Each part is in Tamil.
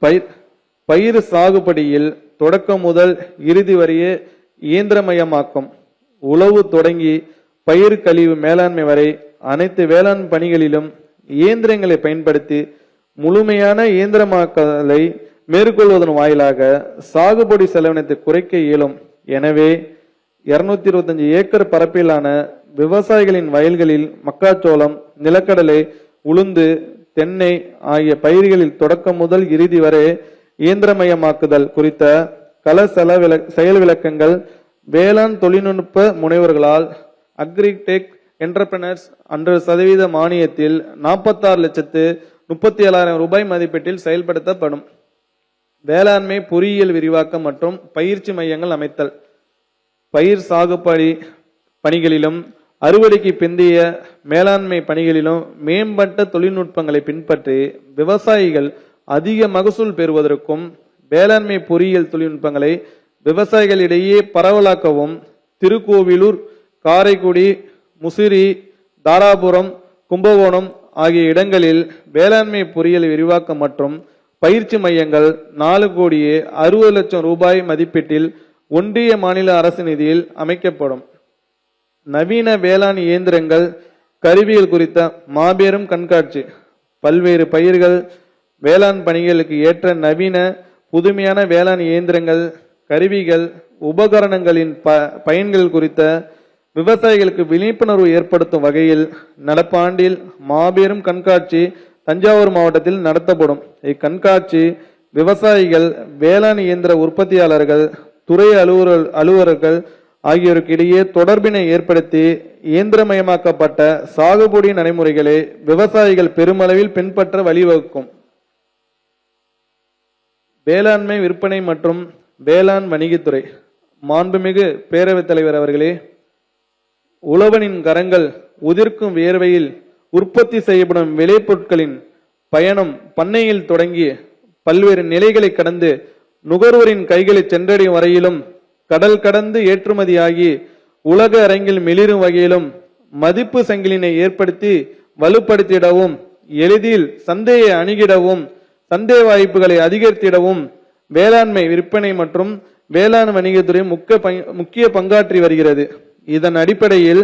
பயிர் சாகுபடியில் தொடக்கம் முதல் இறுதி வரையே இயந்திரமயமாக்கும். உழவு தொடங்கி பயிர் கழிவு மேலாண்மை வரை அனைத்து வேளாண் பணிகளிலும் இயந்திரங்களை பயன்படுத்தி முழுமையான இயந்திரமாக்கலை மேற்கொள்வதன் வாயிலாக சாகுபடி செலவினத்தை குறைக்க இயலும். எனவே 225 ஏக்கர் பரப்பிலான விவசாயிகளின் வயல்களில் மக்காச்சோளம், நிலக்கடலை, உளுந்து, தென்னை ஆகிய பயிர்களில் தொடக்கம் முதல் இறுதி வரை இயந்திரமயமாக்குதல் குறித்த கள செயல் விளக்கங்கள் வேளாண் தொழில்நுட்ப முனைவர்களால் அக்ரிடெக் என்டர்பிரனர்ஸ் 100% மானியத்தில் 46,37,000 ரூபாய் மதிப்பீட்டில் செயல்படுத்தப்படும். வேளாண்மை பொறியியல் விரிவாக்கம் மற்றும் பயிற்சி மையங்கள் அமைத்தல். பயிர் சாகுபடி பணிகளிலும் அறுவடைக்கு பிந்தைய மேலாண்மை பணிகளிலும் மேம்பட்ட தொழில்நுட்பங்களை பின்பற்றி விவசாயிகள் அதிக மகசூல் பெறுவதற்கும் வேளாண்மை பொறியியல் தொழில்நுட்பங்களை விவசாயிகளிடையே பரவலாக்கவும் திருக்கோவிலூர், காரைக்குடி, முசிறி, தாராபுரம், கும்பகோணம் ஆகிய இடங்களில் வேளாண்மை பொறியியல் விரிவாக்கம் மற்றும் பயிற்சி மையங்கள் 4,60,00,000 ரூபாய் மதிப்பீட்டில் ஒன்றிய மாநில அரசு நிதியில் அமைக்கப்படும். நவீன வேளாண் இயந்திரங்கள் கருவிகள் குறித்த மாபெரும் கண்காட்சி. பல்வேறு பயிர்கள் வேளாண் பணிகளுக்கு ஏற்ற நவீன புதுமையான வேளாண் இயந்திரங்கள், கருவிகள், உபகரணங்களின் பயன்கள் குறித்த விவசாயிகளுக்கு விழிப்புணர்வு ஏற்படுத்தும் வகையில் நடப்பாண்டில் மாபெரும் கண்காட்சி தஞ்சாவூர் மாவட்டத்தில் நடத்தப்படும். இக்கண்காட்சி விவசாயிகள், வேளாண் இயந்திர உற்பத்தியாளர்கள், துறை அலுவலர்கள் ஆகியோருக்கு இடையே தொடர்பினை ஏற்படுத்தி இயந்திரமயமாக்கப்பட்ட சாகுபடி நடைமுறைகளை விவசாயிகள் பெருமளவில் பின்பற்ற வழிவகுக்கும். வேளாண்மை விற்பனை மற்றும் வேளாண் வணிகத்துறை. மாண்புமிகு பேரவைத் தலைவர் அவர்களே, உழவனின் கரங்கள் உதிர்க்கும் வியர்வையில் உற்பத்தி செய்யப்படும் விளைபொருட்களின் பயணம் பண்ணையில் தொடங்கி பல்வேறு நிலைகளை கடந்து நுகர்வோரின் கைகளை சென்றடையும் வரையிலும் கடல் கடந்து ஏற்றுமதியாகி உலக அரங்கில் மிளிரும் வகையிலும் மதிப்பு சங்கிலினை ஏற்படுத்தி வலுப்படுத்திடவும், எளிதில் சந்தையை அணுகிடவும், சந்தை வாய்ப்புகளை அதிகரித்திடவும் வேளாண்மை விற்பனை மற்றும் வேளாண் வணிகத்துறை முக்கிய பங்காற்றி வருகிறது. இதன் அடிப்படையில்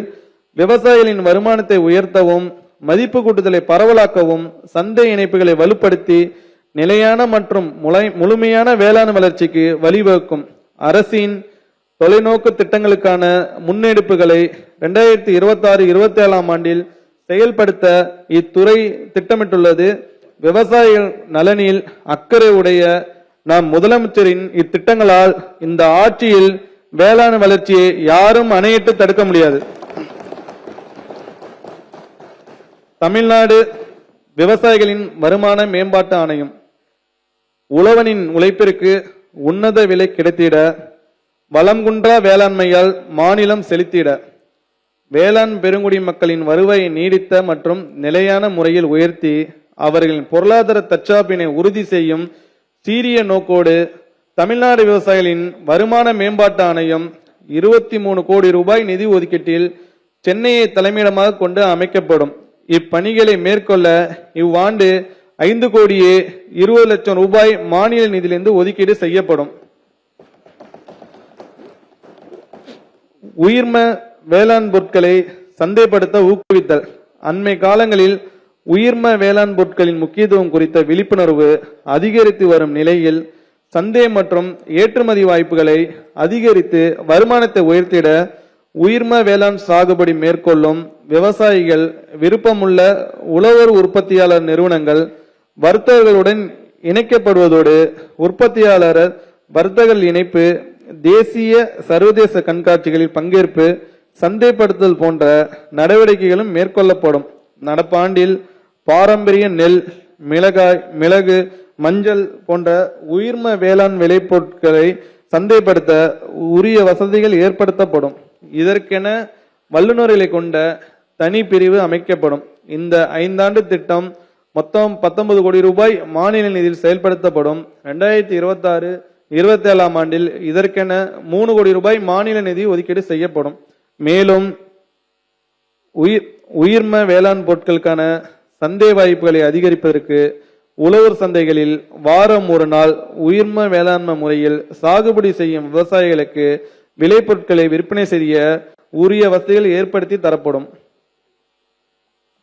விவசாயிகளின் வருமானத்தை உயர்த்தவும், மதிப்பு கூட்டுதலை பரவலாக்கவும், சந்தை இணைப்புகளை வலுப்படுத்தி நிலையான மற்றும் முழுமையான வேளாண் வளர்ச்சிக்கு வழிவகுக்கும் அரசின் தொலைநோக்கு திட்டங்களுக்கான முன்னெடுப்புகளை 2026-27 ஆண்டில் செயல்படுத்த இத்துறை திட்டமிட்டுள்ளது. விவசாயிகள் நலனில் அக்கறை உடைய நாம் முதலமைச்சரின் இத்திட்டங்களால் இந்த ஆட்சியில் வேளாண் வளர்ச்சியை யாரும் அணையிட்டு தடுக்க முடியாது. தமிழ்நாடு விவசாயிகளின் வருமான மேம்பாட்டு ஆணையம். உழவனின் உழைப்பிற்கு உன்னத விலை கிடைத்திட, வளம் குன்றா வேளாண்மையால் மாநிலம் செழித்திட, வேளாண் பெருங்குடி மக்களின் வருவாயை நீடித்த மற்றும் நிலையான முறையில் உயர்த்தி அவர்களின் பொருளாதார தற்சார்பினை உறுதி செய்யும் சீரிய நோக்கோடு தமிழ்நாடு விவசாயிகளின் வருமான மேம்பாட்டு ஆணையம் 23 கோடி ரூபாய் நிதி ஒதுக்கீட்டில் சென்னையை தலைமையிடமாக கொண்டு அமைக்கப்படும். இப்பணிகளை மேற்கொள்ள இவ்வாண்டு 5,20,00,000 ரூபாய் மாநில நிதியிலிருந்து ஒதுக்கீடு செய்யப்படும். உயிர்ம வேளாண் பொருட்களை சந்தைப்படுத்த ஊக்குவித்தல். அண்மை காலங்களில் உயிர்ம வேளாண் பொருட்களின் முக்கியத்துவம் குறித்த விழிப்புணர்வு அதிகரித்து வரும் நிலையில் சந்தை மற்றும் ஏற்றுமதி வாய்ப்புகளை அதிகரித்து வருமானத்தை உயர்த்திட உயிர்ம வேளாண் சாகுபடி மேற்கொள்ளும் விவசாயிகள், விருப்பமுள்ள உழவர் உற்பத்தியாளர் நிறுவனங்கள் வர்த்தகர்களுடன் இணைக்கப்படுவதோடு உற்பத்தியாளர் வர்த்தகர்கள் இணைப்பு, தேசிய சர்வதேச கண்காட்சிகளில் பங்கேற்பு, சந்தைப்படுத்தல் போன்ற நடவடிக்கைகளும் மேற்கொள்ளப்படும். நடப்பாண்டில் பாரம்பரிய நெல், மிளகாய், மிளகு, மஞ்சள் போன்ற உயிர்ம வேளாண் விளைபொருட்களை சந்தைப்படுத்த உரிய வசதிகள் ஏற்படுத்தப்படும். இதற்கென வல்லுநர்களை கொண்ட தனி பிரிவு அமைக்கப்படும். இந்த 5 ஆண்டு திட்டம் மொத்தம் 19 கோடி ரூபாய் மாநில நிதியில் செயல்படுத்தப்படும். 2026-27 ஆண்டில் இதற்கென 3 கோடி ரூபாய் மாநில நிதி ஒதுக்கீடு செய்யப்படும். மேலும் உயிர்ம வேளாண் பொருட்களுக்கான சந்தை வாய்ப்புகளை அதிகரிப்பதற்கு உழவர் சந்தைகளில் வாரம் ஒரு நாள் உயிர்ம வேளாண்மை முறையில் சாகுபடி செய்யும் விவசாயிகளுக்கு விளைபொருட்களை விற்பனை செய்ய உரிய வசதிகள் ஏற்படுத்தி தரப்படும்.